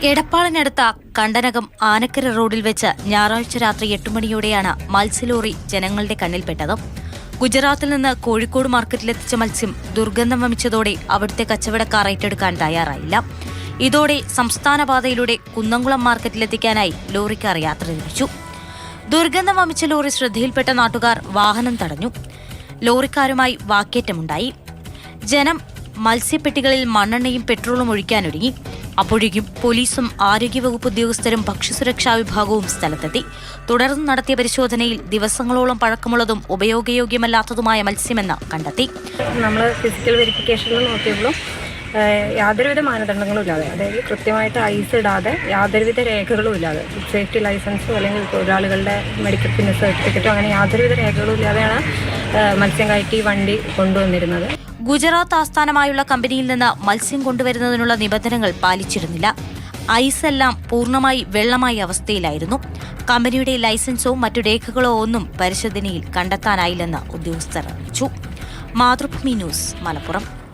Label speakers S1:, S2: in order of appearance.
S1: എടപ്പാളിനടുത്ത കണ്ടനകം ആനക്കര റോഡിൽ വെച്ച് ഞായറാഴ്ച രാത്രി 8 മണിയോടെയാണ് മത്സ്യലോറി ജനങ്ങളുടെ കണ്ണിൽപ്പെട്ടത്. ഗുജറാത്തിൽ നിന്ന് കോഴിക്കോട് മാർക്കറ്റിലെത്തിച്ച മത്സ്യം ദുർഗന്ധം വമിച്ചതോടെ അവിടുത്തെ കച്ചവടക്കാർ ഏറ്റെടുക്കാൻ തയ്യാറായില്ല. ഇതോടെ സംസ്ഥാനപാതയിലൂടെ കുന്നംകുളം മാർക്കറ്റിലെത്തിക്കാനായി ലോറിക്കാർ യാത്ര തിരിച്ചു. ദുർഗന്ധം വമിച്ച ലോറി ശ്രദ്ധയിൽപ്പെട്ട നാട്ടുകാർ വാഹനം തടഞ്ഞു. ലോറിക്കാരുമായി വാക്കേറ്റമുണ്ടായി. ജനം മത്സ്യപ്പെട്ടികളിൽ മണ്ണെണ്ണയും പെട്രോളും ഒഴിക്കാനൊരുങ്ങി. അപ്പോഴേക്കും പോലീസും ആരോഗ്യവകുപ്പ് ഉദ്യോഗസ്ഥരും ഭക്ഷ്യസുരക്ഷാ വിഭാഗവും സ്ഥലത്തെത്തി. തുടർന്ന് നടത്തിയ പരിശോധനയിൽ ദിവസങ്ങളോളം പഴക്കമുള്ളതും ഉപയോഗയോഗ്യമല്ലാത്തതുമായ മത്സ്യമെന്ന് കണ്ടെത്തി.
S2: നമ്മൾ ഫിസിക്കൽ വെരിഫിക്കേഷനിൽ നോക്കിയപ്പോഴും യാതൊരുവിധ മാനദണ്ഡങ്ങളും ഇല്ലാതെ, അതായത് കൃത്യമായിട്ട് ഐസ് ഇടാതെ യാതൊരുവിധ രേഖകളും ഇല്ലാതെ, സേഫ്റ്റി ലൈസൻസോ അല്ലെങ്കിൽ ഒരാളുകളുടെ മെഡിക്കൽ ഫിറ്റ്നസ് സർട്ടിഫിക്കറ്റോ അങ്ങനെ യാതൊരുവിധ രേഖകളും ഇല്ലാതെയാണ് മത്സ്യം കയറ്റി വണ്ടി കൊണ്ടുവന്നിരുന്നത്.
S1: ഗുജറാത്ത് ആസ്ഥാനമായുള്ള കമ്പനിയിൽ നിന്ന് മത്സ്യം കൊണ്ടുവരുന്നതിനുള്ള നിബന്ധനകൾ പാലിച്ചിരുന്നില്ല. ഐസെല്ലാം പൂർണ്ണമായി വെള്ളമായ അവസ്ഥയിലായിരുന്നു. കമ്പനിയുടെ ലൈസൻസോ മറ്റു രേഖകളോ ഒന്നും പരിശോധനയിൽ കണ്ടെത്താനായില്ലെന്ന് ഉദ്യോഗസ്ഥർ അറിയിച്ചു. മാതൃഭൂമി ന്യൂസ്, മലപ്പുറം.